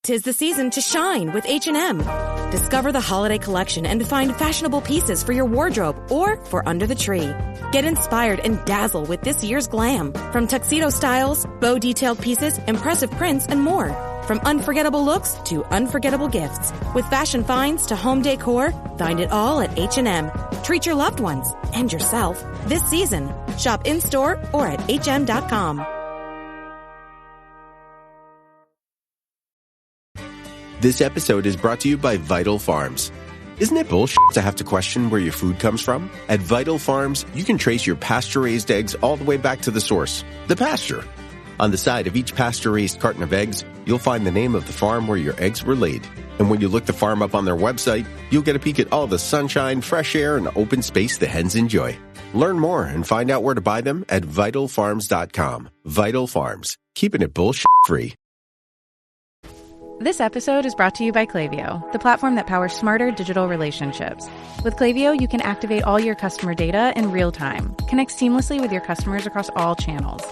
'Tis the season to shine with H&M. Discover the holiday collection and find fashionable pieces for your wardrobe or for under the tree. Get inspired and dazzle with this year's glam. From tuxedo styles, bow detailed pieces, impressive prints, and more. From unforgettable looks to unforgettable gifts. With fashion finds to home decor, find it all at H&M. Treat your loved ones and yourself this season. Shop in-store or at hm.com. This episode is brought to you by Vital Farms. Isn't it bullshit to have to question where your food comes from? At Vital Farms, you can trace your pasture-raised eggs all the way back to the source, the pasture. On the side of each pasture-raised carton of eggs, you'll find the name of the farm where your eggs were laid. And when you look the farm up on their website, you'll get a peek at all the sunshine, fresh air, and open space the hens enjoy. Learn more and find out where to buy them at vitalfarms.com. Vital Farms, keeping it bullshit-free. This episode is brought to you by Klaviyo, the platform that powers smarter digital relationships. With Klaviyo, you can activate all your customer data in real time, connect seamlessly with your customers across all channels,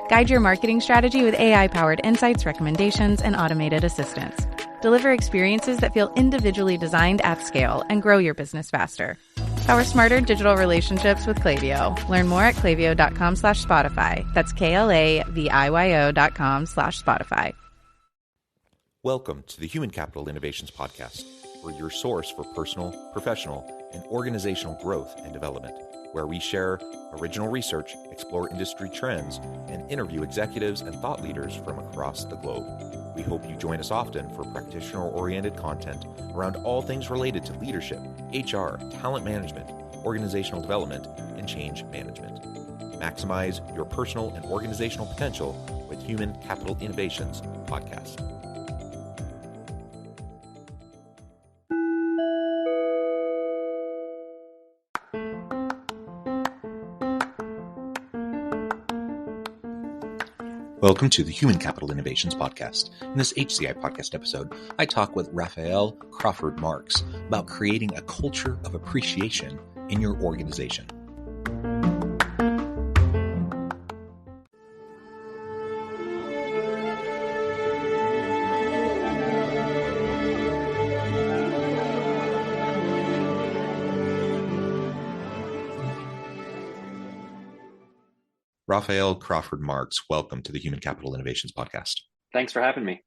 guide your marketing strategy with AI-powered insights, recommendations, and automated assistance, deliver experiences that feel individually designed at scale, and grow your business faster. Power smarter digital relationships with Klaviyo. Learn more at klaviyo.com/Spotify. That's KLAVIYO.com/Spotify. Welcome to the Human Capital Innovations Podcast, where your source for personal, professional, and organizational growth and development, where we share original research, explore industry trends, and interview executives and thought leaders from across the globe. We hope you join us often for practitioner-oriented content around all things related to leadership, HR, talent management, organizational development, and change management. Maximize your personal and organizational potential with Human Capital Innovations Podcast. Welcome to the Human Capital Innovations Podcast. In this HCI podcast episode, I talk with Raphael Crawford-Marks about creating a culture of appreciation in your organization. Raphael Crawford-Marks, welcome to the Human Capital Innovations Podcast. Thanks for having me.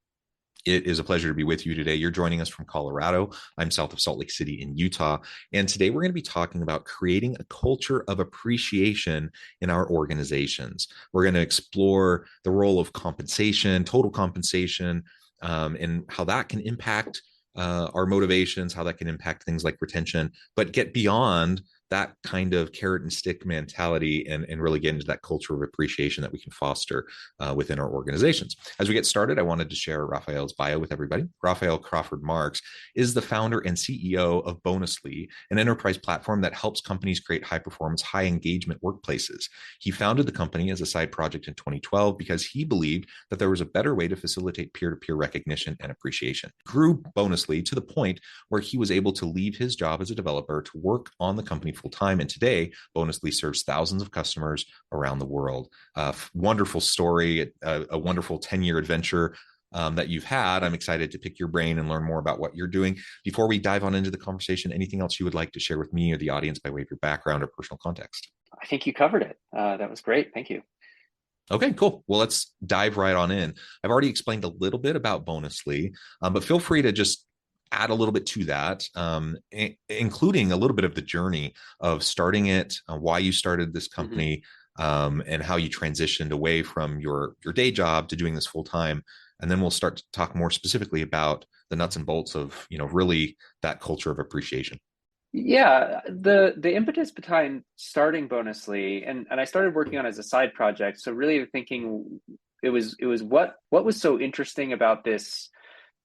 It is a pleasure to be with you today. You're joining us from Colorado. I'm south of Salt Lake City in Utah. And today we're going to be talking about creating a culture of appreciation in our organizations. We're going to explore the role of compensation, total compensation, and how that can impact our motivations, how that can impact things like retention, but get beyond that kind of carrot and stick mentality and really get into that culture of appreciation that we can foster within our organizations. As we get started, I wanted to share Raphael's bio with everybody. Raphael Crawford-Marks is the founder and CEO of Bonusly, an enterprise platform that helps companies create high-performance, high-engagement workplaces. He founded the company as a side project in 2012 because he believed that there was a better way to facilitate peer-to-peer recognition and appreciation. Grew Bonusly to the point where he was able to leave his job as a developer to work on the company full time. And today, Bonusly serves thousands of customers around the world. Wonderful story, a wonderful 10-year adventure that you've had. I'm excited to pick your brain and learn more about what you're doing. Before we dive on into the conversation, anything else you would like to share with me or the audience by way of your background or personal context? I think you covered it. That was great. Thank you. Okay, cool. Well, let's dive right on in. I've already explained a little bit about Bonusly, but feel free to just add a little bit to that, including a little bit of the journey of starting it, why you started this company, and how you transitioned away from your day job to doing this full time. And then we'll start to talk more specifically about the nuts and bolts of, really that culture of appreciation. Yeah, the impetus behind starting Bonusly, and I started working on it as a side project. So really thinking it was what was so interesting about this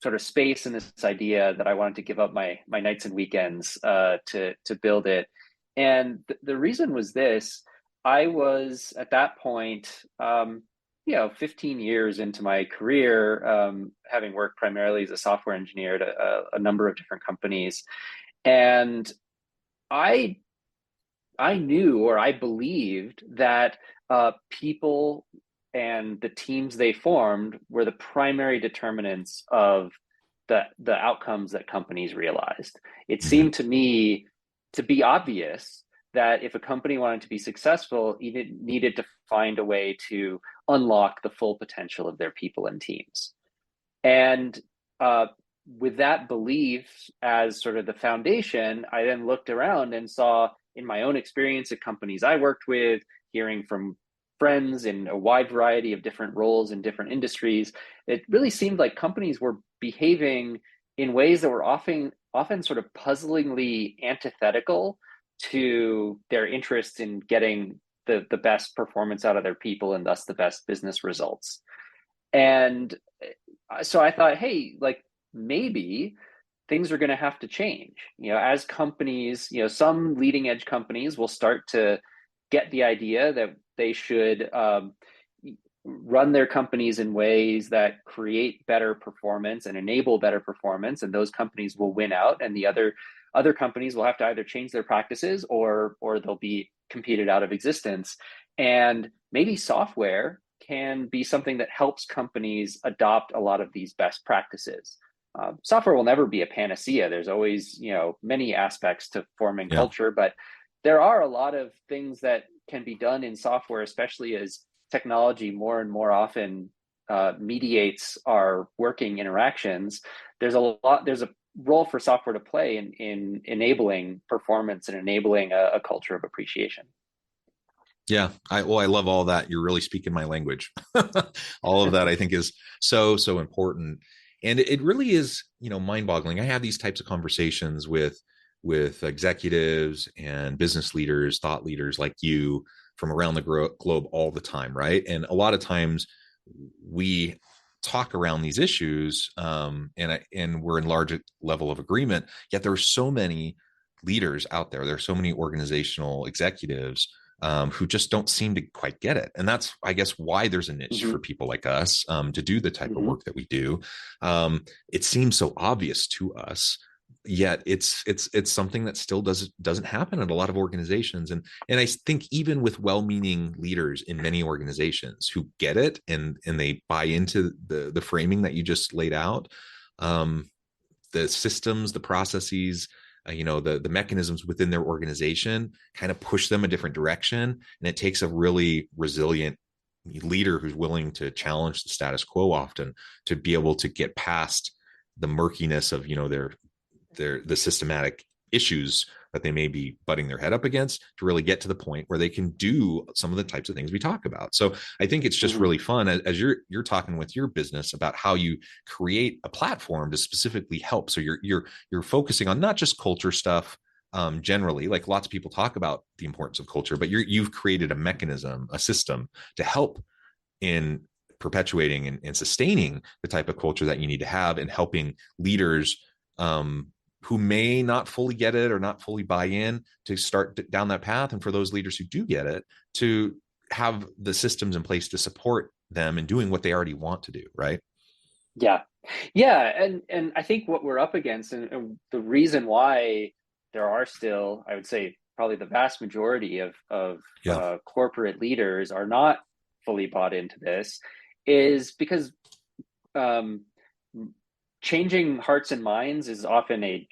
sort of space and this idea that I wanted to give up my nights and weekends to build it. And the reason was this: I was at that point, 15 years into my career, having worked primarily as a software engineer at a number of different companies, and I knew, or I believed, that people and the teams they formed were the primary determinants of the outcomes that companies realized. It seemed to me to be obvious that if a company wanted to be successful, it needed to find a way to unlock the full potential of their people and teams. And with that belief as sort of the foundation, I then looked around and saw in my own experience at companies I worked with, hearing from friends in a wide variety of different roles in different industries, it really seemed like companies were behaving in ways that were often sort of puzzlingly antithetical to their interests in getting the best performance out of their people and thus the best business results. And so I thought, hey, like maybe things are going to have to change. As companies, some leading edge companies will start to get the idea that they should run their companies in ways that create better performance and enable better performance, and those companies will win out, and the other companies will have to either change their practices or they'll be competed out of existence. And maybe software can be something that helps companies adopt a lot of these best practices. Software will never be a panacea. There's always, many aspects to forming culture, but there are a lot of things that can be done in software, especially as technology more and more often mediates our working interactions. There's a role for software to play in enabling performance and enabling a culture of appreciation. Yeah, I love all that. You're really speaking my language. All of that I think is so important. And it really is, mind-boggling. I have these types of conversations with executives and business leaders, thought leaders like you from around the globe all the time, right? And a lot of times we talk around these issues, and we're in large level of agreement. Yet there are so many leaders out there. There are so many organizational executives who just don't seem to quite get it. And that's, I guess, why there's a niche for people like us to do the type of work that we do. It seems so obvious to us, yet it's something that still doesn't happen at a lot of organizations. And I think even with well-meaning leaders in many organizations who get it and they buy into the framing that you just laid out, the systems, the processes, the mechanisms within their organization kind of push them a different direction. And it takes a really resilient leader who's willing to challenge the status quo often to be able to get past the murkiness of, the systematic issues that they may be butting their head up against to really get to the point where they can do some of the types of things we talk about. So I think it's just really fun as you're talking with your business about how you create a platform to specifically help. So you're focusing on not just culture stuff generally, like lots of people talk about the importance of culture, but you've created a mechanism, a system to help in perpetuating and sustaining the type of culture that you need to have and helping leaders who may not fully get it or not fully buy in to start down that path. And for those leaders who do get it, to have the systems in place to support them in doing what they already want to do. Right. Yeah. And I think what we're up against and the reason why there are still, I would say probably the vast majority of corporate leaders are not fully bought into this is because, changing hearts and minds is often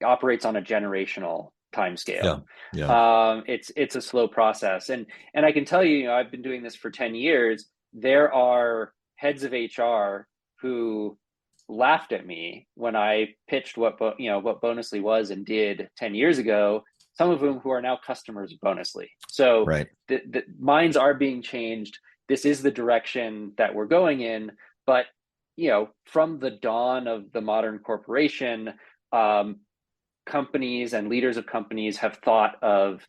operates on a generational timescale. It's a slow process, and I can tell you, I've been doing this for 10 years. There are heads of HR who laughed at me when I pitched what Bonusly was and did 10 years ago. Some of them who are now customers of Bonusly. So the minds are being changed. This is the direction that we're going in, but from the dawn of the modern corporation, companies and leaders of companies have thought of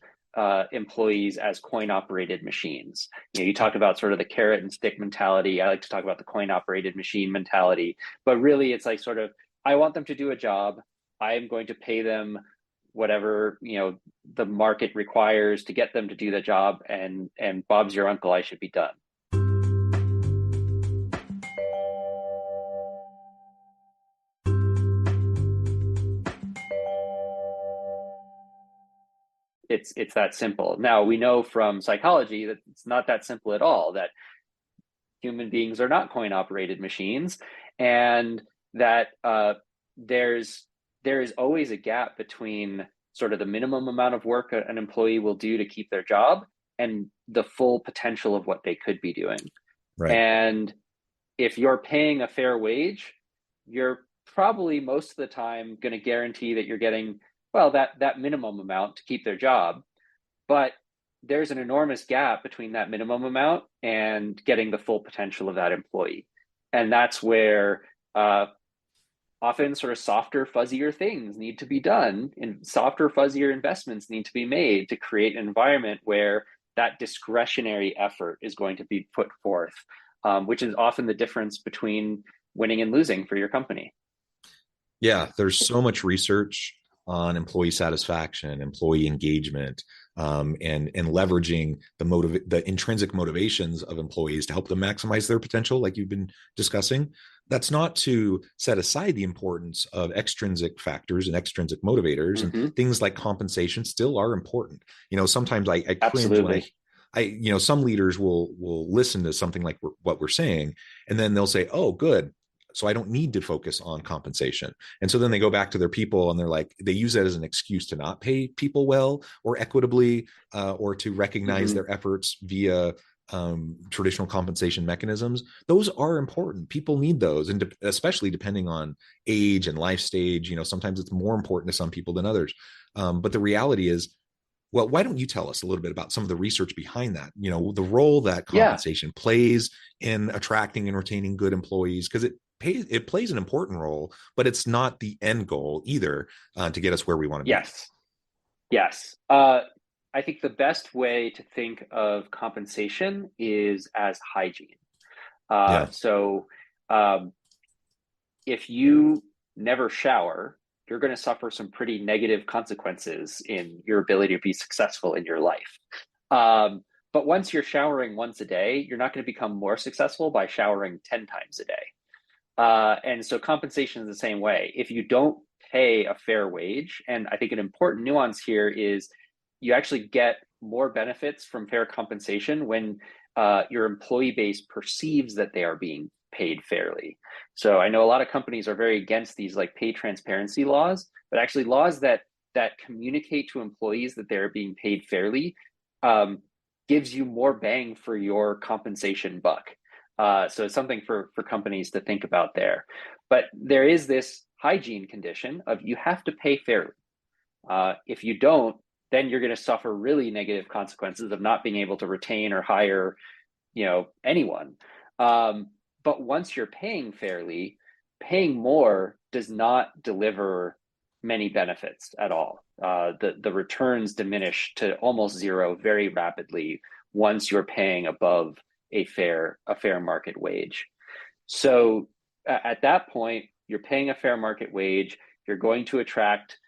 employees as coin-operated machines. You talk about sort of the carrot and stick mentality. I like to talk about the coin-operated machine mentality, but really it's like sort of, I want them to do a job. I am going to pay them whatever, the market requires to get them to do the job, and Bob's your uncle, I should be done. It's that simple. Now, we know from psychology that it's not that simple at all, that human beings are not coin-operated machines, and that there is always a gap between sort of the minimum amount of work an employee will do to keep their job and the full potential of what they could be doing. Right. And if you're paying a fair wage, you're probably most of the time going to guarantee that you're getting, well, that minimum amount to keep their job. But there's an enormous gap between that minimum amount and getting the full potential of that employee. And that's where often sort of softer, fuzzier things need to be done, and softer, fuzzier investments need to be made to create an environment where that discretionary effort is going to be put forth, which is often the difference between winning and losing for your company. Yeah, there's so much research on employee satisfaction, employee engagement, and leveraging the intrinsic motivations of employees to help them maximize their potential, like you've been discussing. That's not to set aside the importance of extrinsic factors and extrinsic motivators, and things like compensation still are important. Sometimes I cringe when some leaders will listen to something like what we're saying, and then they'll say, "Oh, good, so I don't need to focus on compensation." And so then they go back to their people and they're like, they use that as an excuse to not pay people well or equitably, or to recognize their efforts via traditional compensation mechanisms. Those are important. People need those. And especially depending on age and life stage, sometimes it's more important to some people than others. But the reality is, well, why don't you tell us a little bit about some of the research behind that, the role that compensation plays in attracting and retaining good employees? Because it plays an important role, but it's not the end goal either, to get us where we want to be. Yes. I think the best way to think of compensation is as hygiene. So if you never shower, you're going to suffer some pretty negative consequences in your ability to be successful in your life. But once you're showering once a day, you're not going to become more successful by showering 10 times a day. And so compensation is the same way. If you don't pay a fair wage, and I think an important nuance here is you actually get more benefits from fair compensation when your employee base perceives that they are being paid fairly. So I know a lot of companies are very against these like pay transparency laws, but actually laws that communicate to employees that they're being paid fairly gives you more bang for your compensation buck. So it's something for companies to think about there. But there is this hygiene condition of you have to pay fairly. If you don't, then you're going to suffer really negative consequences of not being able to retain or hire, anyone. But once you're paying fairly, paying more does not deliver many benefits at all. The returns diminish to almost zero very rapidly once you're paying above a fair market wage. So at that point, you're paying a fair market wage. You're going to attract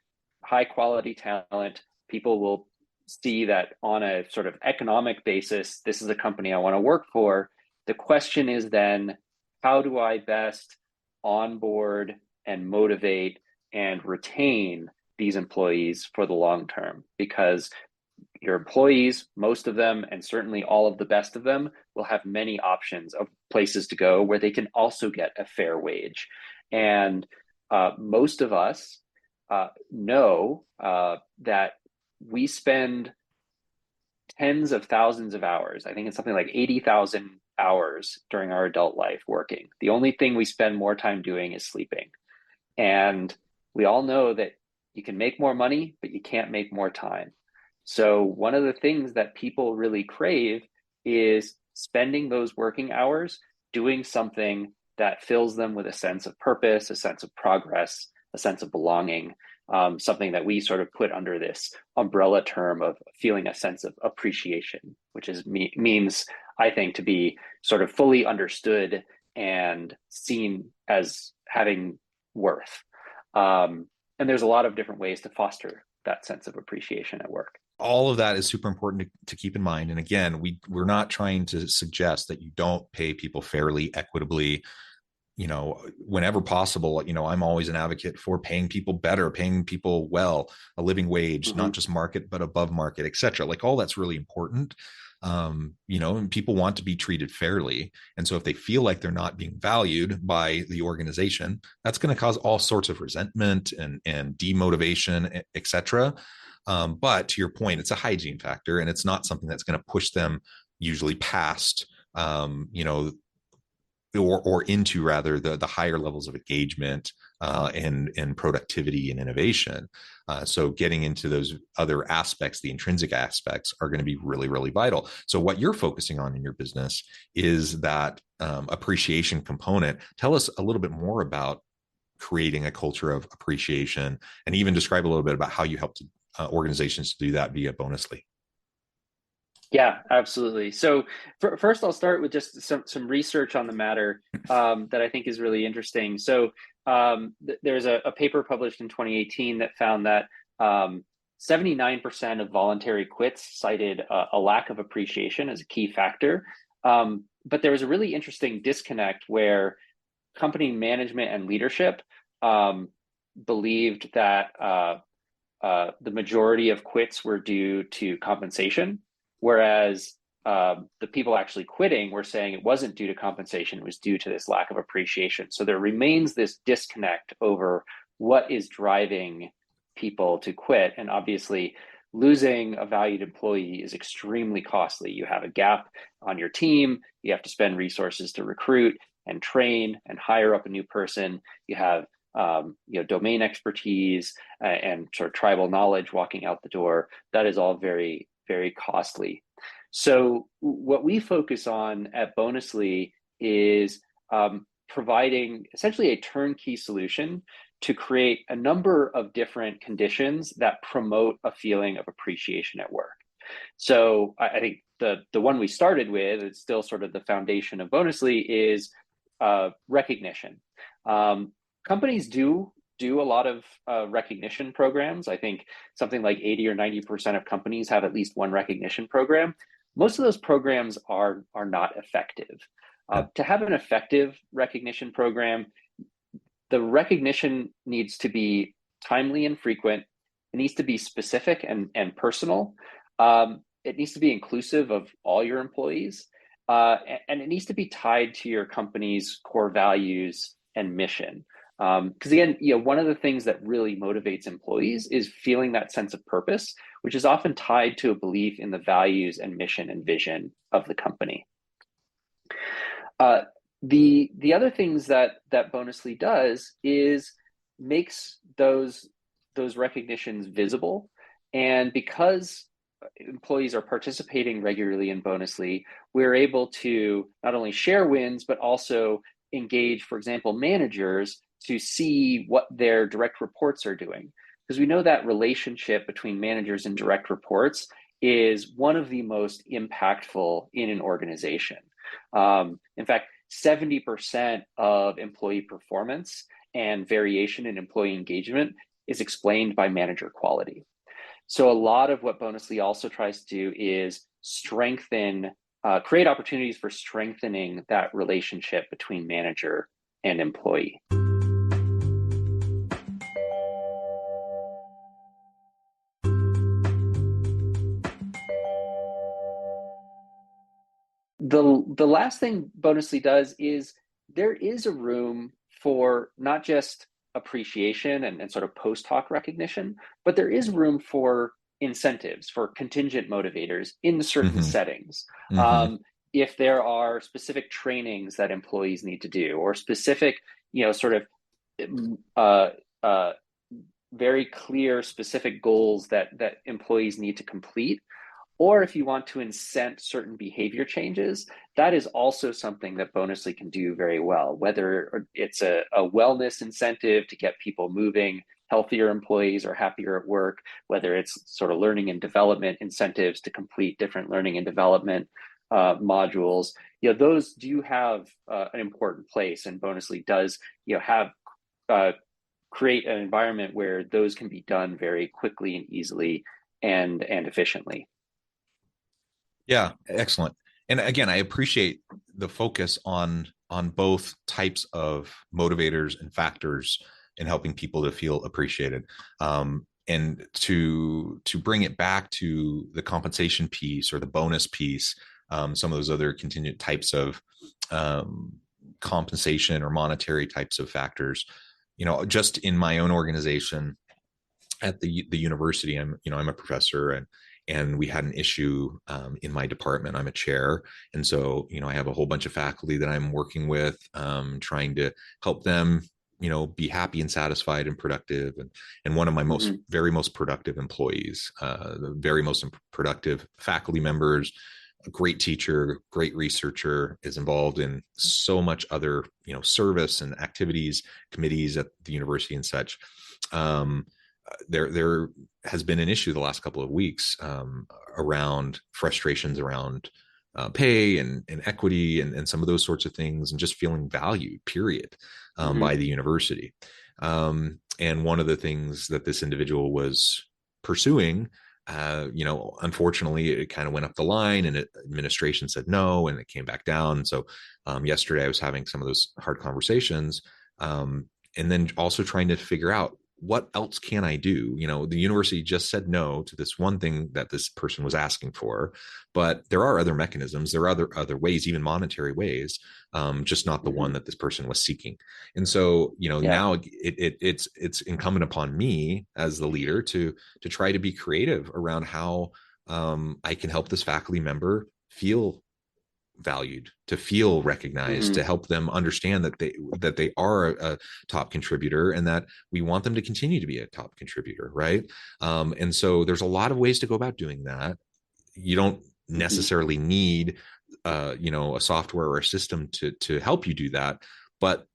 high quality talent. People will see that on a sort of economic basis, this is a company I want to work for. The question is then, how do I best onboard and motivate and retain these employees for the long term? Because your employees, most of them, and certainly all of the best of them, will have many options of places to go where they can also get a fair wage. And most of us know that we spend tens of thousands of hours. I think it's something like 80,000 hours during our adult life working. The only thing we spend more time doing is sleeping. And we all know that you can make more money, but you can't make more time. So one of the things that people really crave is spending those working hours doing something that fills them with a sense of purpose, a sense of progress, a sense of belonging, something that we sort of put under this umbrella term of feeling a sense of appreciation, which means, I think, to be sort of fully understood and seen as having worth. And there's a lot of different ways to foster that sense of appreciation at work. All of that is super important to keep in mind. And again, we're not trying to suggest that you don't pay people fairly, equitably, whenever possible. I'm always an advocate for paying people better, paying people well, a living wage, not just market, but above market, et cetera. Like all that's really important. And people want to be treated fairly. And so if they feel like they're not being valued by the organization, that's going to cause all sorts of resentment and demotivation, et cetera. But to your point, it's a hygiene factor, and it's not something that's going to push them usually past, or into rather the higher levels of engagement and productivity and innovation. So getting into those other aspects, the intrinsic aspects, are going to be really, really vital. So what you're focusing on in your business is that appreciation component. Tell us a little bit more about creating a culture of appreciation, and even describe a little bit about how you help organizations to do that via Bonusly. Yeah, absolutely. So first, I'll start with just some research on the matter that I think is really interesting. So there's a paper published in 2018 that found that 79% of voluntary quits cited a lack of appreciation as a key factor. But there was a really interesting disconnect where company management and leadership believed that the majority of quits were due to compensation, whereas the people actually quitting were saying it wasn't due to compensation, it was due to this lack of appreciation. So there remains this disconnect over what is driving people to quit. And obviously, losing a valued employee is extremely costly. You have a gap on your team, you have to spend resources to recruit and train and hire up a new person. You have domain expertise and sort of tribal knowledge walking out the door. That is all very, very costly. So what we focus on at Bonusly is providing essentially a turnkey solution to create a number of different conditions that promote a feeling of appreciation at work. So I think the one we started with, it's still sort of the foundation of Bonusly, is recognition. Companies do a lot of recognition programs. I think something like 80 or 90% of companies have at least one recognition program. Most of those programs are not effective. To have an effective recognition program, the recognition needs to be timely and frequent. It needs to be specific and personal. It needs to be inclusive of all your employees. And it needs to be tied to your company's core values and mission. Because again, one of the things that really motivates employees is feeling that sense of purpose, which is often tied to a belief in the values and mission and vision of the company. The other things that Bonusly does is makes those recognitions visible. And because employees are participating regularly in Bonusly, we're able to not only share wins, but also engage, for example, managers to see what their direct reports are doing. Because we know that relationship between managers and direct reports is one of the most impactful in an organization. In fact, 70% of employee performance and variation in employee engagement is explained by manager quality. So a lot of what Bonusly also tries to do is create opportunities for strengthening that relationship between manager and employee. The last thing Bonusly does is there is a room for not just appreciation and sort of post hoc recognition, but there is room for incentives, for contingent motivators in certain settings. If there are specific trainings that employees need to do, or specific, sort of very clear specific goals that employees need to complete, or if you want to incent certain behavior changes, that is also something that Bonusly can do very well, whether it's a wellness incentive to get people moving, healthier employees or happier at work, whether it's sort of learning and development incentives to complete different learning and development modules. Those do have an important place, and Bonusly does create an environment where those can be done very quickly and easily and efficiently. Yeah, excellent. And again, I appreciate the focus on both types of motivators and factors in helping people to feel appreciated. And and to bring it back to the compensation piece or the bonus piece, some of those other contingent types of compensation or monetary types of factors. Just in my own organization at the university, I'm a professor, and we had an issue in my department. I'm a chair, and so I have a whole bunch of faculty that I'm working with, trying to help them be happy and satisfied and productive. And one of my very most productive employees, the very most productive faculty members, a great teacher, great researcher, is involved in so much other, service and activities, committees at the university and such. There has been an issue the last couple of weeks around frustrations around pay and equity and some of those sorts of things, and just feeling valued, period, by the university. And one of the things that this individual was pursuing, unfortunately, it kind of went up the line, and administration said no, and it came back down. So yesterday I was having some of those hard conversations, and then also trying to figure out, what else can I do? The university just said no to this one thing that this person was asking for, but there are other mechanisms. There are other ways, even monetary ways, just not the one that this person was seeking. And so, now it's incumbent upon me as the leader to try to be creative around how I can help this faculty member feel valued, to feel recognized, to help them understand that they are a top contributor, and that we want them to continue to be a top contributor, right? And so there's a lot of ways to go about doing that. You don't necessarily need a software or a system to help you do that, but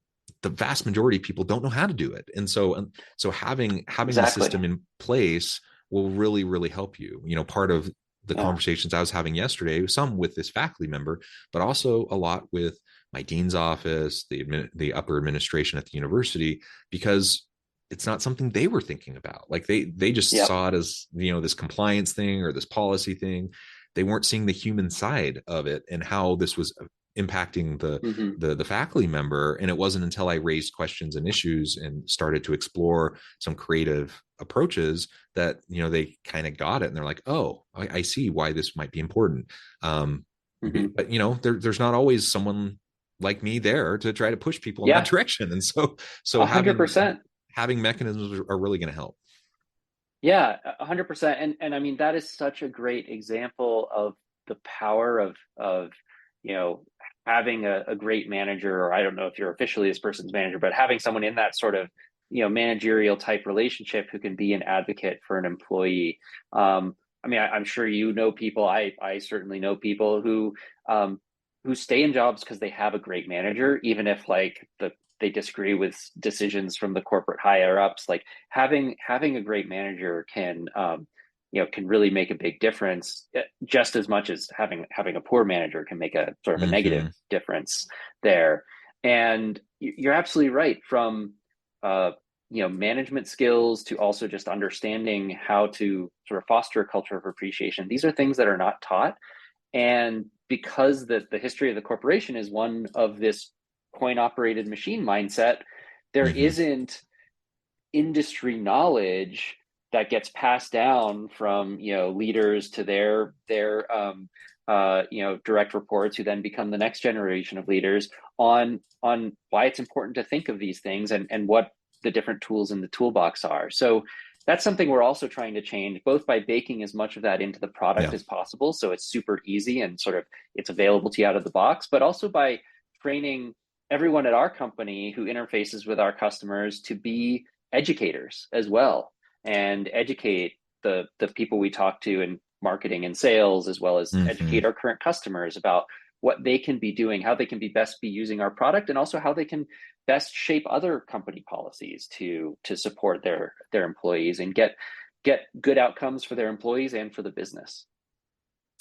the vast majority of people don't know how to do it. And so having a system in place will really, really help you. Part of the conversations I was having yesterday, some with this faculty member, but also a lot with my dean's office, the upper administration at the university, because it's not something they were thinking about. Like they just saw it as, this compliance thing or this policy thing. They weren't seeing the human side of it and how this was impacting the faculty member. And it wasn't until I raised questions and issues and started to explore some creative approaches that, they kind of got it, and they're like, oh, I see why this might be important. But there's not always someone like me there to try to push people in that direction. And so 100%. having mechanisms are really going to help. Yeah, 100%. And I mean, that is such a great example of the power of having a great manager, or I don't know if you're officially this person's manager, but having someone in that sort of, managerial type relationship who can be an advocate for an employee. I mean, I'm sure people, I certainly know people who stay in jobs because they have a great manager, even if they disagree with decisions from the corporate higher ups. Like having a great manager can really make a big difference, just as much as having a poor manager can make a sort of a negative difference there. And you're absolutely right, from management skills to also just understanding how to sort of foster a culture of appreciation. These are things that are not taught. And because the history of the corporation is one of this coin operated machine mindset, there isn't industry knowledge that gets passed down from leaders to their direct reports, who then become the next generation of leaders, on why it's important to think of these things and what the different tools in the toolbox are. So that's something we're also trying to change, both by baking as much of that into the product as possible, so it's super easy and sort of it's available to you out of the box, but also by training everyone at our company who interfaces with our customers to be educators as well, and educate the people we talk to in marketing and sales, as well as educate our current customers about what they can be doing, how they can be best be using our product, and also how they can best shape other company policies to support their employees and get good outcomes for their employees and for the business.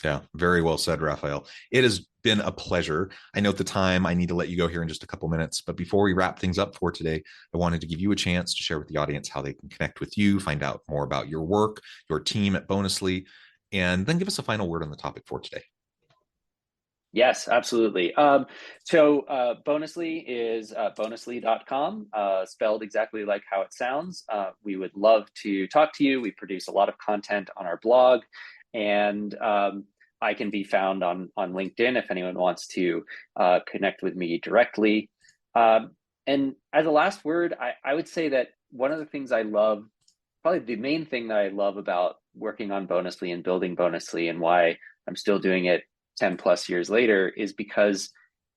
Yeah, very well said, Raphael. It has been a pleasure. I know at the time I need to let you go here in just a couple minutes, but before we wrap things up for today, I wanted to give you a chance to share with the audience how they can connect with you, find out more about your work, your team at Bonusly, and then give us a final word on the topic for today. Yes, absolutely. Bonusly is bonusly.com, spelled exactly like how it sounds. We would love to talk to you. We produce a lot of content on our blog, and I can be found on LinkedIn if anyone wants to connect with me directly. And as a last word, I would say that one of the things I love, probably the main thing that I love about working on Bonusly and building Bonusly, and why I'm still doing it 10 plus years later, is because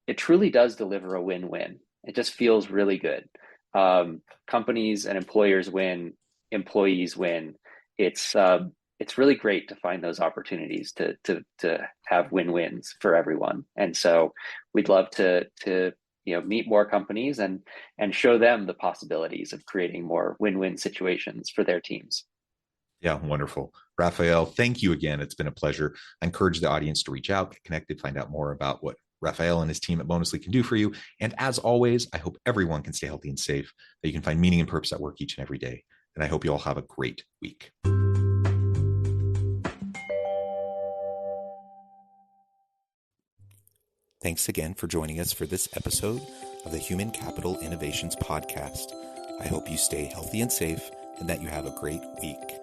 it truly does deliver a win-win. It just feels really good. Companies and employers win, employees win. It's really great to find those opportunities to have win-wins for everyone. And so we'd love to meet more companies and show them the possibilities of creating more win-win situations for their teams. Yeah, wonderful. Raphael, thank you again. It's been a pleasure. I encourage the audience to reach out, get connected, find out more about what Raphael and his team at Bonusly can do for you. And as always, I hope everyone can stay healthy and safe, that you can find meaning and purpose at work each and every day. And I hope you all have a great week. Thanks again for joining us for this episode of the Human Capital Innovations Podcast. I hope you stay healthy and safe and that you have a great week.